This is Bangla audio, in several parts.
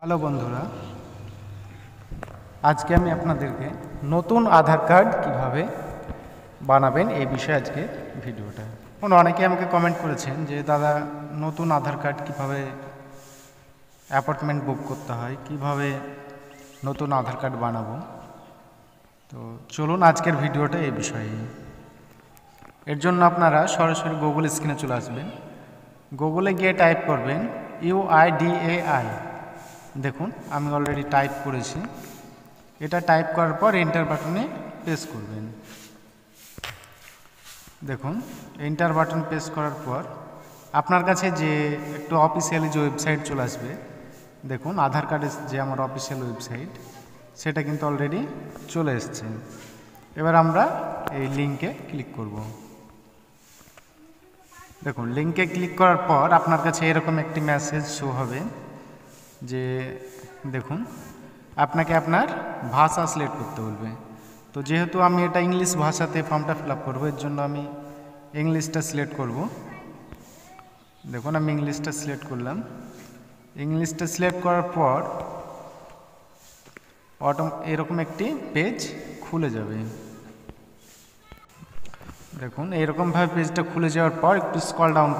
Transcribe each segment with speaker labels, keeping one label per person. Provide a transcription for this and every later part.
Speaker 1: হ্যালো বন্ধুরা, আজকে আমি আপনাদেরকে নতুন আধার কার্ড কিভাবে বানাবেন এই বিষয়ে আজকে ভিডিওটা। অনেকে আমাকে কমেন্ট করেছেন যে দাদা নতুন আধার কার্ড কিভাবে অ্যাপার্টমেন্ট বুক করতে হয়, কিভাবে নতুন আধার কার্ড বানাবো। তো চলুন আজকের ভিডিওটা এই বিষয়ে। এর জন্য আপনারা সরাসরি গুগল স্ক্রিনে চলে আসবেন। গুগলে গিয়ে টাইপ করবেন UIDAI। দেখুন আমি অলরেডি টাইপ করেছি। এটা টাইপ করার পর এন্টার বাটনে প্রেস করবেন। দেখুন এন্টার বাটন প্রেস করার পর আপনার কাছে যে একটু অফিসিয়ালি যে ওয়েবসাইট চলে আসবে। দেখুন আধার কার্ডের যে আমার অফিসিয়াল ওয়েবসাইট সেটা কিন্তু অলরেডি চলে এসছে। এবার আমরা এই লিঙ্কে ক্লিক করব। দেখুন লিঙ্কে ক্লিক করার পর আপনার কাছে এরকম একটি মেসেজ শো হবে যে দেখুন আপনাকে আপনার ভাষা সিলেক্ট করতে বলবে। তো যেহেতু আমি এটা ইংলিশ ভাষাতে ফর্মটা ফিল আপ করবো, এর জন্য আমি ইংলিশটা সিলেক্ট করব। দেখুন আমি ইংলিশটা সিলেক্ট করলাম। ইংলিশটা সিলেক্ট করার পর এরকম একটি পেজ খুলে যাবে। দেখুন এইরকমভাবে পেজটা খুলে যাওয়ার পর একটু স্ক্রল ডাউন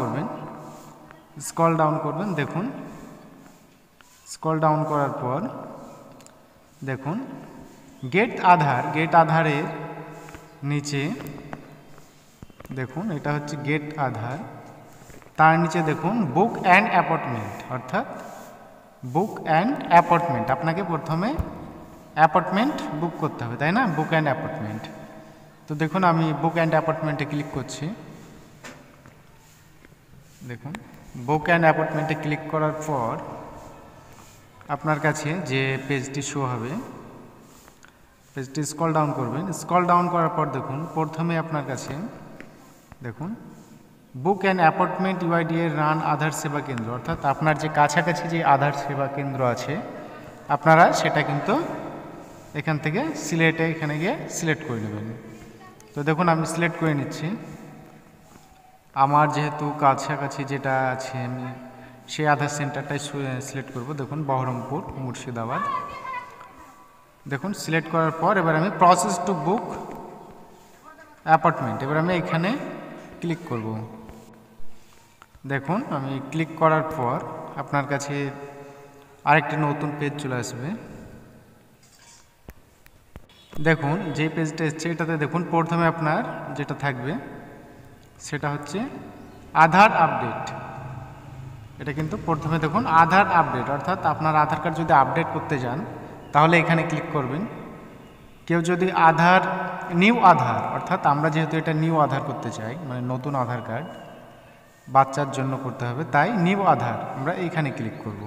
Speaker 1: করবেন। দেখুন স্ক্রল ডাউন করার পর দেখুন গেট আধারের নিচে দেখুন এটা হচ্ছে গেট আধার। তার নিচে দেখুন বুক অ্যান্ড অ্যাপয়েন্টমেন্ট, অর্থাৎ বুক অ্যান্ড অ্যাপয়েন্টমেন্ট। আপনাকে প্রথমে অ্যাপয়েন্টমেন্ট বুক করতে হবে, তাই না? বুক অ্যান্ড অ্যাপয়েন্টমেন্ট। তো দেখুন আমি বুক অ্যান্ড অ্যাপয়েন্টমেন্টে ক্লিক করছি। দেখুন বুক অ্যান্ড অ্যাপয়েন্টমেন্টে ক্লিক করার পর আপনার কাছে যে পেজটি শো হবে, পেজটি স্ক্রল ডাউন করবেন। স্ক্রল ডাউন করার পর দেখুন প্রথমে আপনার কাছে দেখুন book and appointment UIDAI run Aadhaar সেবা কেন্দ্র, অর্থাৎ আপনার যে কাছাকাছি যে আধার সেবা কেন্দ্র আছে আপনারা সেটা কিন্তু এখান থেকে এখানে গিয়ে সিলেক্ট করে নেবেন। তো দেখুন আমি সিলেক্ট করে নিচ্ছি। আমার যেহেতু কাছাকাছি যেটা আছে আমি সেই আধার সেন্টারটাই সিলেক্ট করব। দেখুন বহরমপুর মুর্শিদাবাদ। দেখুন সিলেক্ট করার পর এবার আমি প্রসেস টু বুক অ্যাপয়েন্টমেন্ট, এবার আমি এখানে ক্লিক করব। দেখুন আমি ক্লিক করার পর আপনার কাছে আরেকটি নতুন পেজ চলে আসবে। দেখুন যে পেজটা এসছে এটাতে দেখুন প্রথমে আপনার যেটা থাকবে সেটা হচ্ছে আধার আপডেট। এটা কিন্তু প্রথমে দেখুন আধার আপডেট, অর্থাৎ আপনার আধার কার্ড যদি আপডেট করতে যান তাহলে এখানে ক্লিক করবেন। কেউ যদি নিউ আধার, অর্থাৎ আমরা যেহেতু এটা নিউ আধার করতে চাই, মানে নতুন আধার কার্ড বাচ্চার জন্য করতে হবে, তাই নিউ আধার আমরা এইখানে ক্লিক করব।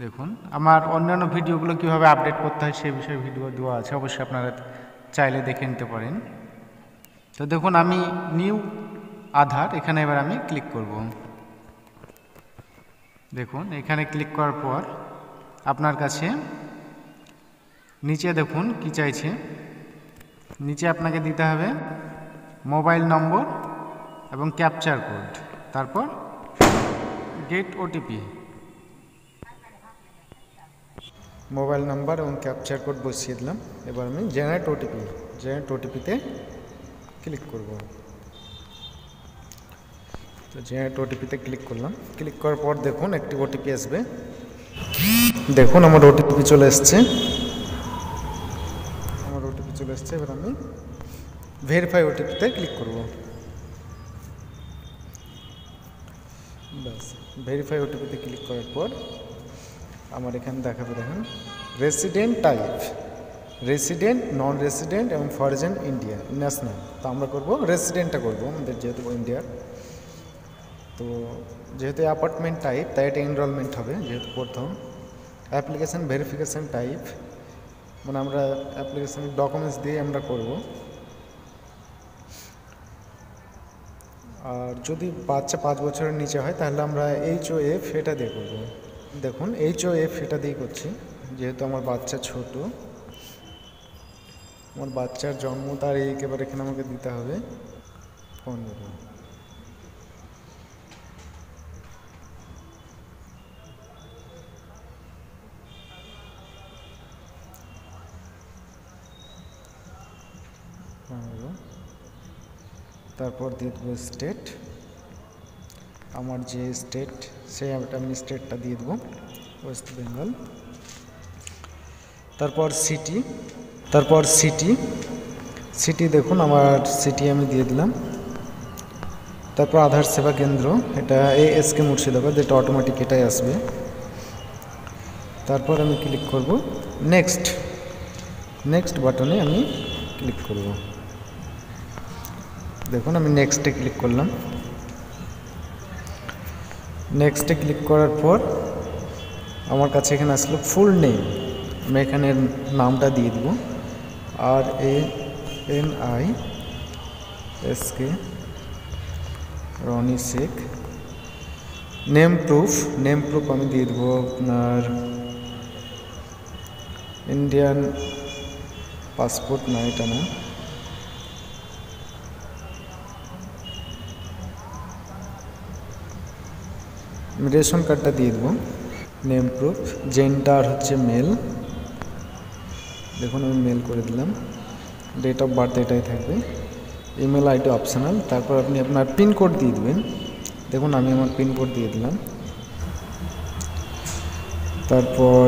Speaker 1: দেখুন আমার অন্যান্য ভিডিওগুলো কীভাবে আপডেট করতে হয় সেই বিষয়ে ভিডিও দেওয়া আছে, অবশ্যই আপনারা চাইলে দেখে নিতে পারেন। তো দেখুন আমি নিউ আধার এখানে এবার আমি ক্লিক করব। দেখুন এখানে ক্লিক করার পর আপনার কাছে নিচে দেখুন কি চাইছে, নিচে আপনাকে দিতে হবে মোবাইল নম্বর এবং ক্যাপচার কোড, তারপর গেট OTP। মোবাইল নাম্বার এবং ক্যাপচার কোড বসিয়ে দিলাম। এবার আমি জেনারেট ওটিপিতে ক্লিক করব। তো জেনারেট ওটিপিতে ক্লিক করলাম। ক্লিক করার পর দেখুন একটি ওটিপি আসবে। দেখুন আমার ওটিপি চলে এসছে। এবার আমি ভেরিফাই ওটিপিতে ক্লিক করব। ব্যাস ভেরিফাই ওটিপিতে ক্লিক করার পর আমার এখানে দেখাবে দেখেন resident type, resident, non resident এবং ফরেন ইন্ডিয়া ন্যাশনাল। তো আমরা করব রেসিডেন্টটা করব, আমাদের যেহেতু ইন্ডিয়ার। তো যেহেতু অ্যাপার্টমেন্ট টাইপ তাই এটা এনরোলমেন্ট হবে। যেহেতু প্রথম অ্যাপ্লিকেশান ভেরিফিকেশান টাইপ, মানে আমরা অ্যাপ্লিকেশানের ডকুমেন্টস দিয়ে আমরা করব। আর যদি বাচ্চা 5 বছরের নিচে হয় তাহলে আমরা HOF এটা দিয়ে করব। দেখুন HOF এটা দিয়ে করছি, যেহেতু আমার বাচ্চা ছোট। আমার বাচ্চার জন্ম তারিখ এবার এখানে আমাকে দিতে হবে 15। 15। তারপর দিয়ে দেবো স্টেট, আমার যে স্টেট সেই আমি স্টেটটা দিয়ে দেবো ওয়েস্ট বেঙ্গল। তারপর সিটি দেখুন আমার সিটি আমি দিয়ে দিলাম। তারপর আধার সেবা কেন্দ্র, এটা ASK মুর্শিদাবাদ, যেটা অটোমেটিক এটাই আসবে। তারপর আমি ক্লিক করব নেক্সট বাটনে আমি ক্লিক করব। দেখুন আমি নেক্সটে ক্লিক করলাম। নেক্সটে ক্লিক করার পর আমার কাছে এখানে আসলো ফুল নেম, আমি এখানে নামটা দিয়ে দেবো RANISK Roni Sheikh. Name proof আমি দিয়ে দেবো আপনার ইন্ডিয়ান পাসপোর্ট, না এটা না, আমি রেশন কার্ডটা দিয়ে দেবো। নেম প্রুফ জেন্ডার হচ্ছে মেল, দেখুন আমি মেল করে দিলাম। ডেট অফ বার্থ এটাই থাকবে। Email ID optional. তারপর আপনি আপনার পিনকোড দিয়ে দেবেন, দেখুন আমি আমার পিনকোড দিয়ে দিলাম। তারপর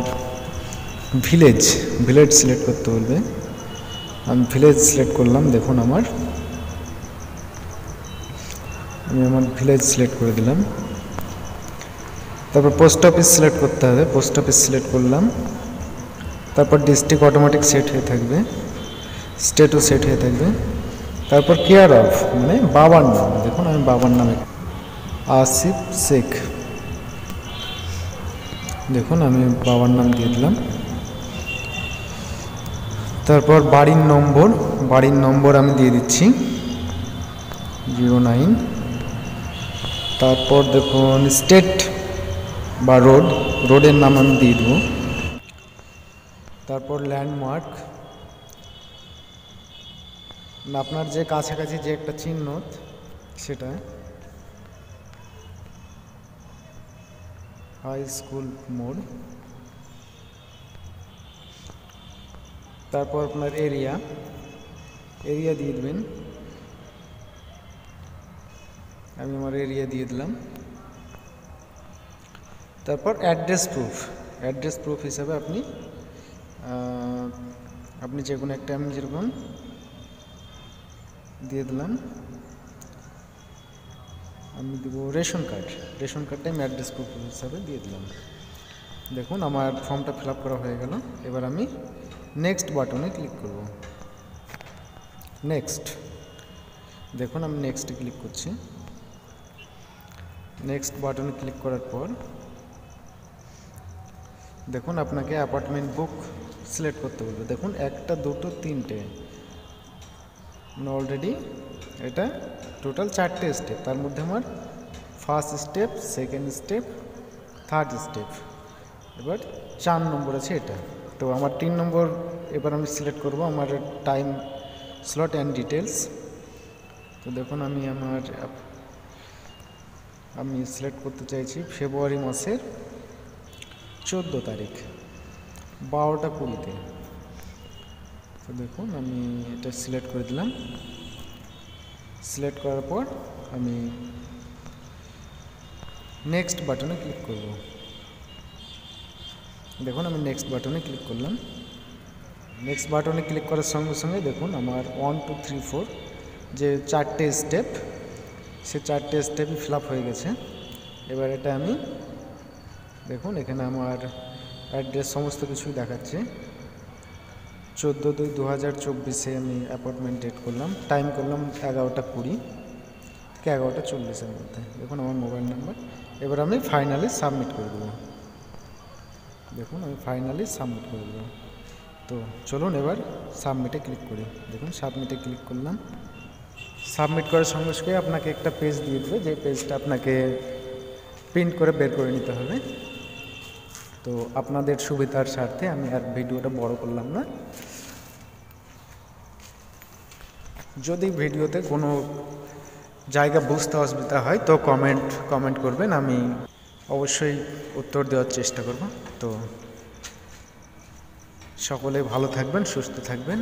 Speaker 1: ভিলেজ সিলেক্ট করতে বলবে, আমি ভিলেজ সিলেক্ট করলাম। দেখুন আমি আমার ভিলেজ সিলেক্ট করে দিলাম। তারপর পোস্ট অফিস সিলেক্ট করতে হবে, পোস্ট অফিস সিলেক্ট করলাম। তারপর ডিস্ট্রিক্ট অটোমেটিক সেট হয়ে থাকবে, স্টেটও সেট হয়ে থাকবে। তারপর কেয়ার অফ মানে বাবার নাম, দেখুন আমি বাবার নামে আসিফ শেখ, দেখুন আমি বাবার নাম দিয়ে দিলাম। তারপর বাড়ির নম্বর আমি দিয়ে দিচ্ছি 09। তারপর দেখুন স্টেট বা রোডের নাম আমি দিয়ে দেবো। তারপর ল্যান্ডমার্ক, আপনার যে কাছাকাছি যে একটা চিহ্ন সেটা, হাই স্কুল মোড়। তারপর আপনার এরিয়া দিয়ে দেবেন, আমি আমার এরিয়া দিয়ে দিলাম। তারপর অ্যাড্রেস প্রুফ হিসাবে আপনি যে কোনো একটা, আমি যেরকম দিয়ে দিলাম, আমি দেবো রেশন কার্ডটা আমি অ্যাড্রেস প্রুফ হিসাবে দিয়ে দিলাম। দেখুন আমার ফর্মটা ফিল আপ করা হয়ে গেল। এবার আমি নেক্সট বাটনে ক্লিক করব। দেখুন আমি নেক্সটে ক্লিক করছি। নেক্সট বাটনে ক্লিক করার পর দেখুন আপনাকে অ্যাপার্টমেন্ট বুক সিলেক্ট করতে বলবে। দেখুন 1, 2, 3 মানে অলরেডি এটা টোটাল 4টে স্টেপ, তার মধ্যে আমার first step, second step, third step, এবার 4 নম্বর আছে এটা। তো আমার 3 নম্বর এবার আমি সিলেক্ট করব, আমার টাইম স্লট অ্যান্ড ডিটেলস। তো দেখুন আমি সিলেক্ট করতে চাইছি ফেব্রুয়ারি মাসের 14 তারিখ 12টা 20-তে। তো দেখুন আমি এটা সিলেক্ট করে দিলাম। সিলেক্ট করার পর আমি নেক্সট বাটনে ক্লিক করব। দেখুন আমি নেক্সট বাটনে ক্লিক করলাম। নেক্সট বাটনে ক্লিক করার সঙ্গে সঙ্গে দেখুন আমার 1, 2, 3, 4 যে 4টে স্টেপ, সে 4টে স্টেপই ফিল আপ হয়ে গেছে। এবার এটা আমি দেখুন এখানে আমার অ্যাড্রেস সমস্ত কিছুই দেখাচ্ছে। 14/2/2024 আমি অ্যাপয়েন্টমেন্ট ডেট করলাম, টাইম করলাম 11টা 20 থেকে 11টা 40-এর মধ্যে। দেখুন আমার মোবাইল নাম্বার। এবার আমি ফাইনালি সাবমিট করে দেবো। দেখুন আমি ফাইনালি সাবমিট করে দেবো। তো চলুন এবার সাবমিটে ক্লিক করি। দেখুন সাবমিটে ক্লিক করলাম। সাবমিট করার সঙ্গে সঙ্গে আপনাকে একটা পেজ দিয়ে দেবে, যে পেজটা আপনাকে প্রিন্ট করে বের করে নিতে হবে। তো আপনাদের সুবিধার স্বার্থে আমি আর ভিডিওটা বড় করলাম না। যদি ভিডিওতে কোনো জায়গা বুঝতে অসুবিধা হয় তো কমেন্ট করবেন, আমি অবশ্যই উত্তর দেওয়ার চেষ্টা করব। তো সকলে ভালো থাকবেন, সুস্থ থাকবেন।